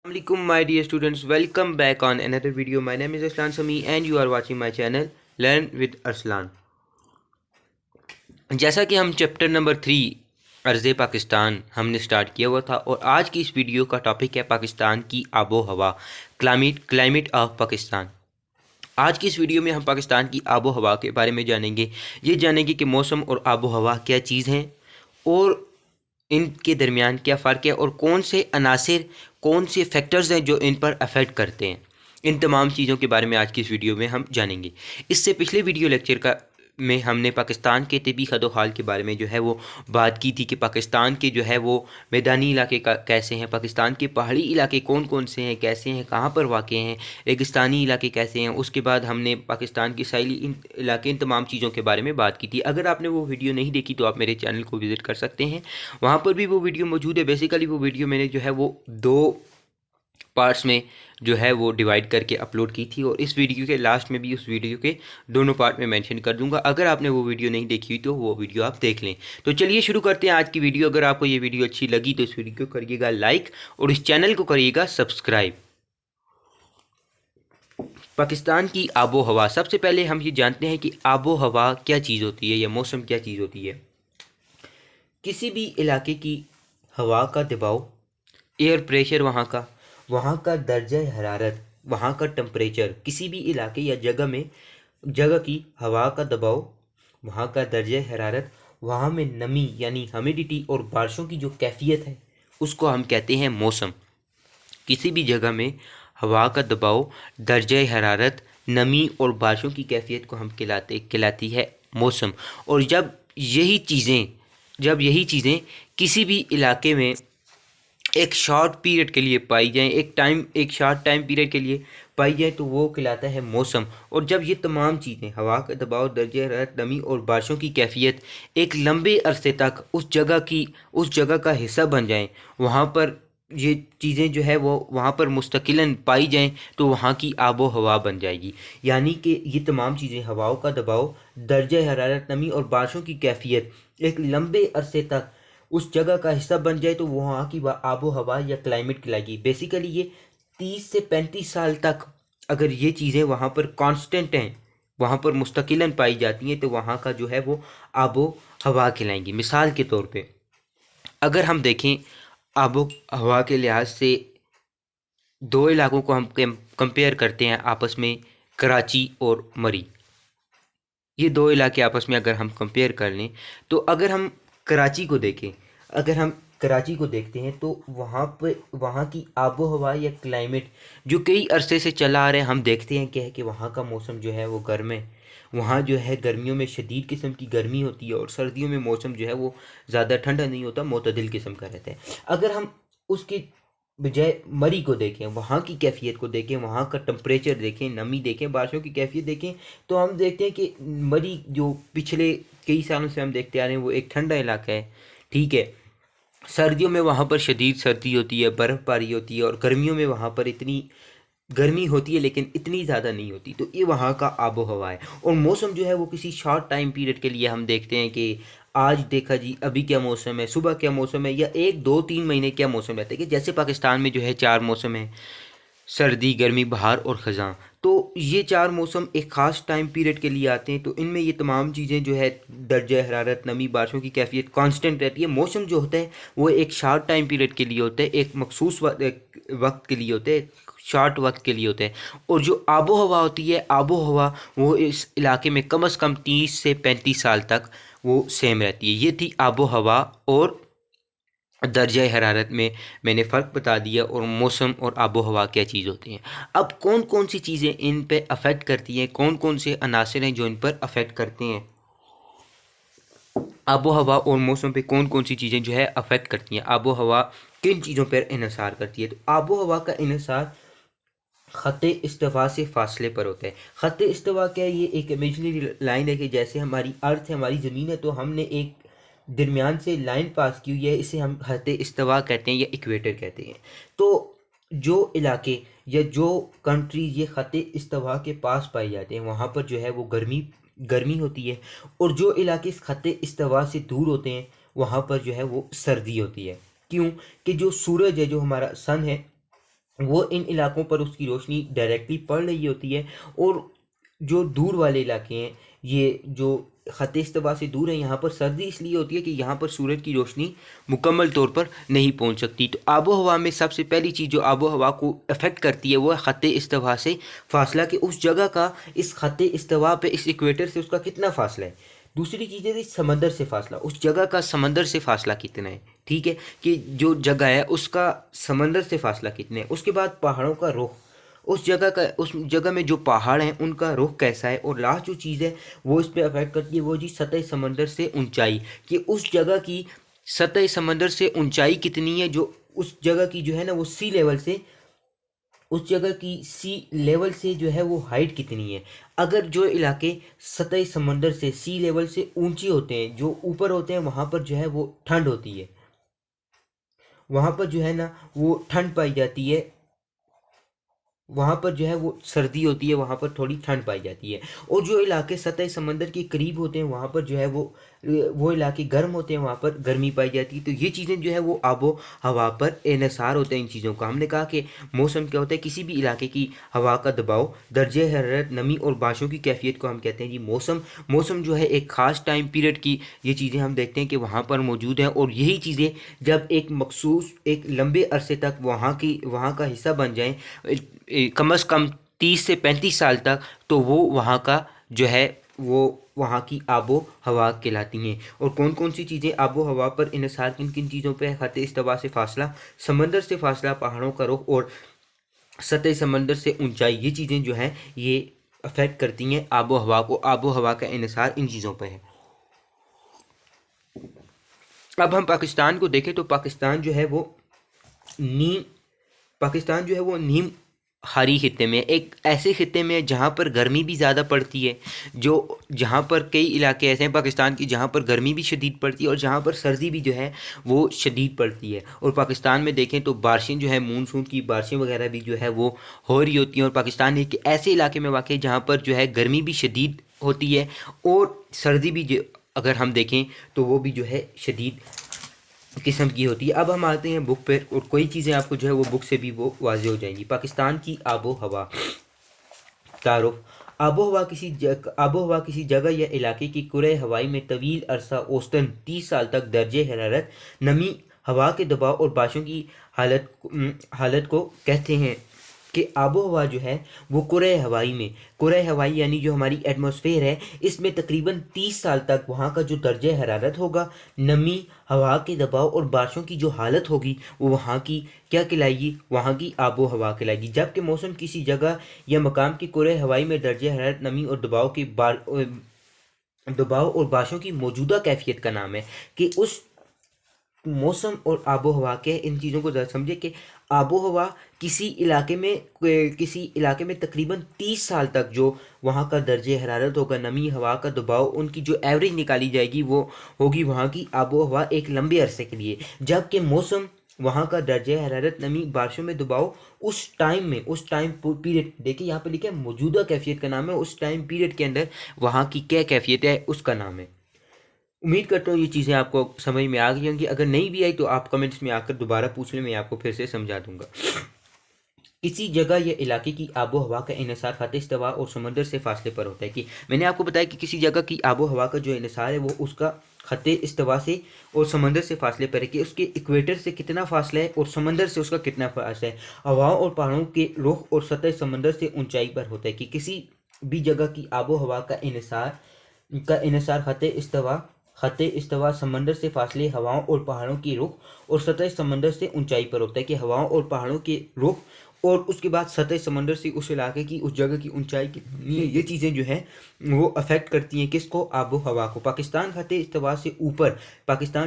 Assalamualaikum my dear students, welcome back on another video. My name is Arslan Sami and you are watching my channel Learn with Arslan. जैसा कि हम chapter number 3 अर्ज़े Pakistan हमने start किया हुआ था और आज की इस वीडियो का टॉपिक है पाकिस्तान की आबो हवा, क्लाइमेट ऑफ पाकिस्तान। आज की इस वीडियो में हम पाकिस्तान की आबो हवा के बारे में जानेंगे। ये जानेंगे कि मौसम और आबो हवा क्या चीज़ हैं और इनके दरमियान क्या फ़र्क है और कौन से अनासिर, कौन से फैक्टर्स हैं जो इन पर अफेक्ट करते हैं। इन तमाम चीज़ों के बारे में आज की इस वीडियो में हम जानेंगे। इससे पिछले वीडियो लेक्चर का में हमने पाकिस्तान के तिबी खदोहाल के बारे में जो है वो बात की थी कि पाकिस्तान के जो है वो मैदानी इलाके कैसे हैं, पाकिस्तान के पहाड़ी इलाके कौन कौन से हैं, कैसे हैं, कहाँ पर वाक़ हैं, रेगिस्तानी इलाके कैसे हैं। उसके बाद हमने पाकिस्तान के साहिली इलाके, इन तमाम चीज़ों के बारे में बात की थी। अगर आपने वो वीडियो नहीं देखी तो आप मेरे चैनल को विज़िट कर सकते हैं, वहाँ पर भी वो वीडियो मौजूद है। बेसिकली वो वीडियो मैंने जो है वो 2 पार्ट्स में जो है वो डिवाइड करके अपलोड की थी और इस वीडियो के लास्ट में भी उस वीडियो के दोनों पार्ट में मेंशन कर दूंगा। अगर आपने वो वीडियो नहीं देखी हुई तो वो वीडियो आप देख लें। तो चलिए शुरू करते हैं आज की वीडियो। अगर आपको ये वीडियो अच्छी लगी तो इस वीडियो को करिएगा लाइक और इस चैनल को करिएगा सब्सक्राइब। पाकिस्तान की आबो हवा, सबसे पहले हम ये जानते हैं कि आबो हवा क्या चीज़ होती है या मौसम क्या चीज़ होती है। किसी भी इलाके की हवा का दबाव, एयर प्रेशर, वहाँ का दर्जा हरारत, वहाँ का टेम्परेचर, किसी भी इलाके या जगह की हवा का दबाव, वहाँ का दर्जा हरारत, वहाँ में नमी यानी ह्यूमिडिटी और बारिशों की जो कैफियत है उसको हम कहते हैं मौसम। किसी भी जगह में हवा का दबाव, दर्जा हरारत, नमी और बारिशों की कैफियत को हम कहलाती है मौसम। और जब यही चीज़ें किसी भी इलाके में एक शॉर्ट पीरियड के लिए पाई जाएँ, एक शॉर्ट टाइम पीरियड के लिए पाई जाए तो वो कहलाता है मौसम। और जब ये तमाम चीज़ें, हवा का दबाव, दर्जे हरारत, नमी और बारिशों की कैफियत एक लंबे अरसे तक उस जगह का हिस्सा बन जाएं, वहाँ पर ये चीज़ें जो है वो वहाँ पर मुस्तकिलन पाई जाएं तो वहाँ की आबो हवा बन जाएगी। यानी कि ये तमाम चीज़ें, हवाओं का दबाव, दर्जे हरारत, नमी और बारिशों की कैफियत एक लंबे अरसे तक उस जगह का हिस्सा बन जाए तो वहाँ की आबो हवा या क्लाइमेट कहलाएगी। बेसिकली ये 30 से 35 साल तक अगर ये चीज़ें वहाँ पर कांस्टेंट हैं, वहाँ पर मुस्तकिलन पाई जाती हैं तो वहाँ का जो है वो आबो हवा कहलाएंगी। मिसाल के तौर पे अगर हम देखें आबो हवा के लिहाज से 2 इलाकों को हम कंपेयर करते हैं आपस में, कराची और मरी। ये 2 इलाके आपस में अगर हम कंपेयर कर लें तो अगर हम कराची को देखते हैं तो वहाँ की आबो हवा या क्लाइमेट जो कई अरसे से चला आ रहा है, हम देखते हैं क्या है कि वहाँ का मौसम जो है वो गर्म है। वहाँ जो है गर्मियों में शदीद किस्म की गर्मी होती है और सर्दियों में मौसम जो है वो ज़्यादा ठंडा नहीं होता, मोतदिल किस्म का रहता है। अगर हम उसके बजाय मरी को देखें, वहाँ की कैफियत को देखें, वहाँ का टेम्परेचर देखें, नमी देखें, बारिशों की कैफियत देखें तो हम देखते हैं कि मरी जो पिछले कई सालों से हम देखते आ रहे हैं वो एक ठंडा इलाका है। ठीक है, सर्दियों में वहाँ पर शदीद सर्दी होती है, बर्फ़बारी होती है और गर्मियों में वहाँ पर इतनी गर्मी होती है लेकिन इतनी ज़्यादा नहीं होती। तो ये वहाँ का आबो हवा है। और मौसम जो है वो किसी शॉर्ट टाइम पीरियड के लिए हम देखते हैं कि आज देखा जी अभी क्या मौसम है, सुबह क्या मौसम है, या 1 2 3 महीने क्या मौसम रहता है। कि जैसे पाकिस्तान में जो है 4 मौसम है, सर्दी, गर्मी, बहार और ख़ज़ां। तो ये 4 मौसम एक ख़ास टाइम पीरियड के लिए आते हैं तो इनमें ये तमाम चीज़ें जो है दर्जा हरारत, नमी, बारिशों की कैफियत कांस्टेंट रहती है। मौसम जो होता है वो एक शॉर्ट टाइम पीरियड के लिए होता है, एक मखसूस वक्त के लिए होता है, शॉर्ट वक्त के लिए होता है। और जो आबो हवा होती है, आबो हवा वो इस इलाके में कम से कम 30 से 35 साल तक वो सेम रहती है। ये थी आबो हवा और दर्जा हरारत में मैंने फ़र्क बता दिया और मौसम और आबो हवा क्या चीज़ होती हैं। अब कौन कौन सी चीज़ें इन पे अफेक्ट करती हैं, कौन कौन से अनासर हैं जो इन पर अफेक्ट करते हैं, आबो हवा और मौसम पे कौन कौन सी चीज़ें जो है अफेक्ट करती हैं, आबो हवा किन चीज़ों पर इन्हिसार करती है। तो आबो हवा का इन्हिसार ख़त्ते इस्तिवा से फासले पर होता है। ख़त्ते इस्तिवा क्या है? ये एक इमेजिनरी लाइन है कि जैसे हमारी अर्थ है, हमारी ज़मीन है, तो हमने एक दरमियान से लाइन पास की हुई है, इसे हम ख़त्ते इस्तिवा कहते हैं या इक्वेटर कहते हैं। तो जो इलाके या जो कंट्रीज ये ख़त्ते इस्तिवा के पास पाए जाते हैं वहाँ पर जो है वो गर्मी होती है, और जो इलाके इस ख़त्ते इस्तिवा से दूर होते हैं वहाँ पर जो है वो सर्दी होती है। क्यों? कि जो सूरज है, जो हमारा सन है, वो इन इलाकों पर उसकी रोशनी डायरेक्टली पड़ रही होती है। और जो दूर वाले इलाके हैं, ये जो ख़त इस्तिवा से दूर है, यहाँ पर सर्दी इसलिए होती है कि यहाँ पर सूरज की रोशनी मुकम्मल तौर पर नहीं पहुँच सकती। तो आबो हवा में सबसे पहली चीज़ जो आबो हवा को अफेक्ट करती है वो है ख़त इस्तिवा से फासला, कि उस जगह का इस ख़त इस्तिवा पे, इस इक्वेटर से उसका कितना फासला है। दूसरी चीज़ है समंदर से फासला, उस जगह का समंदर से फासला कितना है, ठीक है, कि जो जगह है उसका समंदर से फासला कितना है। उसके बाद पहाड़ों का रुख, उस जगह में जो पहाड़ हैं उनका रुख कैसा है। और लास्ट जो चीज़ है वो इस पे अफेक्ट करती है, वो जी सतह समंदर से ऊंचाई, कि उस जगह की सतह समंदर से ऊंचाई कितनी है, जो उस जगह की जो है ना वो सी लेवल से, उस जगह की सी लेवल से जो है वो हाइट कितनी है। अगर जो इलाके सतह समंदर से सी लेवल से ऊंचे होते हैं, जो ऊपर होते हैं, वहाँ पर जो है वो ठंड होती है, वहाँ पर जो है ना वो ठंड पाई जाती है, वहाँ पर जो है वो सर्दी होती है, वहाँ पर थोड़ी ठंड पाई जाती है। और जो इलाके सतह समंदर के करीब होते हैं वहाँ पर जो है वो इलाके गर्म होते हैं, वहाँ पर गर्मी पाई जाती है। तो ये चीज़ें जो है वो आबो हवा पर इन्हिसार होते हैं इन चीज़ों का। हमने कहा कि मौसम क्या होता है, किसी भी इलाके की हवा का दबाव, दर्जे हरारत, नमी और बारिशों की कैफियत को हम कहते हैं जी मौसम। मौसम जो है एक ख़ास टाइम पीरियड की ये चीज़ें हम देखते हैं कि वहाँ पर मौजूद हैं। और यही चीज़ें जब एक मखसूस एक लंबे अरसे तक वहाँ का हिस्सा बन जाएँ, कम अज़ कम 30 से 35 साल तक, तो वो वहाँ का जो है वो वहाँ की आबो हवा कहलाती हैं। और कौन कौन सी चीज़ें आबो हवा पर इन्हिसार किन किन चीज़ों पे है, ख़त इस्तिवा से फासला, समंदर से फासला, पहाड़ों का रुख और सतह समंदर से ऊंचाई, ये चीज़ें जो हैं ये अफेक्ट करती हैं आबो हवा को। आबो हवा का इन्हिसार इन चीज़ों पर है। अब हम पाकिस्तान को देखें तो नीम पाकिस्तान जो है वो नीम हारी खित्ते में, एक ऐसे खित्ते में जहाँ पर गर्मी भी ज़्यादा पड़ती है, जो जहाँ पर कई इलाके ऐसे हैं पाकिस्तान की जहाँ पर गर्मी भी शदीद पड़ती है और जहाँ पर सर्दी भी जो है वो शदीद पड़ती है। और पाकिस्तान में देखें तो बारिशें जो है मानसून की बारिशें वगैरह भी जो है वो हो रही होती हैं। और पाकिस्तान एक ऐसे इलाके में वाक़ है जहाँ पर जो है गर्मी भी शदीद होती है और सर्दी भी जो अगर हम देखें तो वो भी जो है शदीद किस्म की होती है। अब हम आते हैं बुक पर, और कोई चीज़ें आपको जो है वो बुक से भी वो वाज़ेह हो जाएंगी। पाकिस्तान की आबो हवा तारुफ। आबो हवा किसी जगह या इलाके की कुरे हवाई में तवील अरसा औसतन 30 साल तक दर्जे हरारत, नमी, हवा के दबाव और बारिशों की हालत को कहते हैं। कि आबो हवा जो है वो कुरे हवाई यानी जो हमारी एटमॉस्फेयर है, इसमें तकरीबन 30 साल तक वहाँ का जो दर्जा हरारत होगा, नमी, हवा के दबाव और बारिशों की जो हालत होगी, वो वहाँ की क्या कहलाएगी, वहाँ की आबो हवा कहलाएगी। जबकि मौसम किसी जगह या मकाम की कुरे हवाई में दर्जा हरारत, नमी और दबाव और बारिशों की मौजूदा कैफियत का नाम है। कि उस मौसम और आबो हवा के इन चीज़ों को ज़रा समझे कि आबो हवा किसी इलाके में तकरीबन 30 साल तक जो वहाँ का दर्जे हरारत होगा, नमी, हवा का दबाव, उनकी जो एवरेज निकाली जाएगी वो होगी वहाँ की आबो हवा एक लंबे अरसे के लिए। जबकि मौसम, वहाँ का दर्जे हरारत, नमी, बारिशों में दबाव उस टाइम पीरियड, देखिए यहाँ पे लिखा है मौजूदा कैफियत का नाम है, उस टाइम पीरियड के अंदर वहाँ की क्या कैफियत है उसका नाम है। उम्मीद करता हूँ ये चीज़ें आपको समझ में आ गई होंगी। अगर नहीं भी आई तो आप कमेंट्स में आकर दोबारा पूछ लें, मैं आपको फिर से समझा दूंगा। किसी जगह या इलाके की आबो हवा का इन्हिसार ख़त इस्तिवा और समंदर से फासले पर होता है। कि मैंने आपको बताया कि किसी जगह की आबो हवा का जो इन्हिसार है वो उसका ख़त इस्तिवा से और समंदर से फासले पर है, कि उसके इक्वेटर से कितना फासला है और समंदर से उसका कितना फासला है। हवाओं और पहाड़ों के रुख और सतह समंदर से ऊंचाई पर होता है। कि किसी भी जगह की आबो हवा का इन्हिसार ख़त इस्तिवा समंदर से फासले, हवाओं और पहाड़ों की रुख और सतह समंदर से ऊंचाई पर होता है। कि हवाओं और पहाड़ों के रुख और उसके बाद सतह समंदर से उस इलाके की, उस जगह की ऊंचाई कितनी है, ये चीज़ें जो हैं वो अफेक्ट करती हैं किसको, आबो हवा को। पाकिस्तान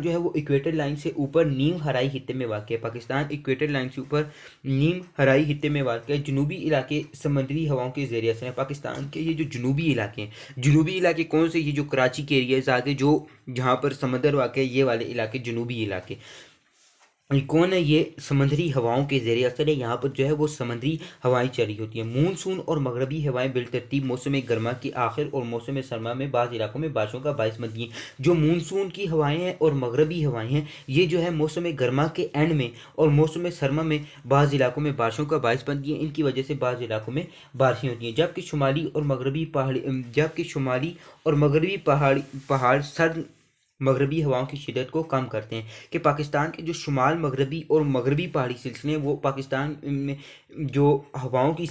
जो है वो इक्वेटर लाइन से ऊपर नीम हराई खित्ते में वाक़ है। पाकिस्तान इक्वेटर लाइन से ऊपर नीम हराई खित्ते में वाक़ है। जनूबी इलाके समुद्री हवाओं के ज़रिए असर है। पाकिस्तान के ये जो जनूबी इलाके हैं, जनूबी इलाके कौन से, ये जो कराची के एरियाज़ आगे जो जहाँ पर समंदर वाक़ है, ये वाले इलाके जनूबी इलाके। कौन है ये समंदरी हवाओं के ज़ेरे असर है। यहाँ पर जो है वो समंदरी हवाएं चली होती हैं। मूनसून और मगरबी हवाएं बिलतरतीब मौसम गर्मा की आखिर और मौसम सरमा में बाज़ इलाकों में बारिशों का बायस बनती हैं। जो मूनसून की हवाएं हैं और मगरबी हवाएं हैं, ये जो है मौसम गर्मा के एंड में और मौसम सरमा में बाज़ इलाकों में बारिशों का बायस बनती हैं। इनकी वजह से बाज़ इलाकों में बारिशें होती हैं। जबकि शुमाली और मगरबी पहाड़ सर्द मगरबी हवाओं की शिदत को कम करते हैं। कि पाकिस्तान के जो शुमाल मगरबी और मगरबी पहाड़ी सिलसिले हैं वो पाकिस्तान में जो हवाओं की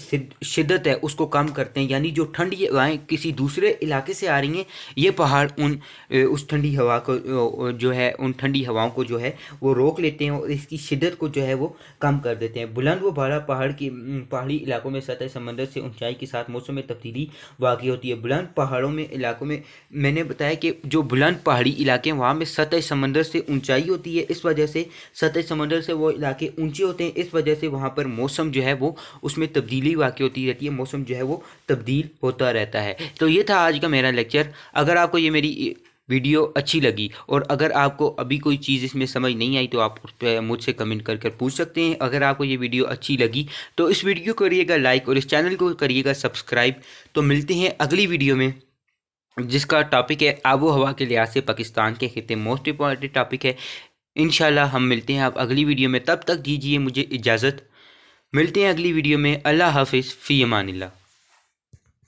शिदत है उसको कम करते हैं। यानी जो ठंडी हवाएं किसी दूसरे इलाके से आ रही हैं, ये पहाड़ उस ठंडी हवा को जो है उन ठंडी हवाओं को जो है वो रोक लेते हैं और इसकी शिदत को जो है वो कम कर देते हैं। बुलंद व बाला पहाड़ी इलाकों में सतह समंदर से ऊंचाई के साथ मौसम में तब्दीली वाक़ई होती है। बुलंद पहाड़ों में इलाकों में मैंने बताया कि जो बुलंद पहाड़ी इलाके हैं वहाँ में सतह समंदर से ऊंचाई होती है, इस वजह से सतह समंदर से वो इलाके ऊंचे होते हैं। इस वजह से वहाँ पर मौसम जो है वो उसमें तब्दीली वाक़ई होती रहती है, मौसम जो है वो तब्दील होता रहता है। तो ये था आज का मेरा लेक्चर। अगर आपको ये मेरी वीडियो अच्छी लगी और अगर आपको अभी कोई चीज़ इसमें समझ नहीं आई तो आप उस पर मुझसे कमेंट कर पूछ सकते हैं। अगर आपको ये वीडियो अच्छी लगी तो इस वीडियो को करिएगा लाइक और इस चैनल को करिएगा सब्सक्राइब। तो मिलते हैं अगली वीडियो में, जिसका टॉपिक है आबो हवा के लिहाज से पाकिस्तान के खित्ते। मोस्ट इम्पॉर्टेंट टॉपिक है। इंशाल्लाह हम मिलते हैं आप अगली वीडियो में। तब तक दीजिए मुझे इजाज़त। मिलते हैं अगली वीडियो में। अल्लाह हाफिज़ फ़ी अमानिल्लाह।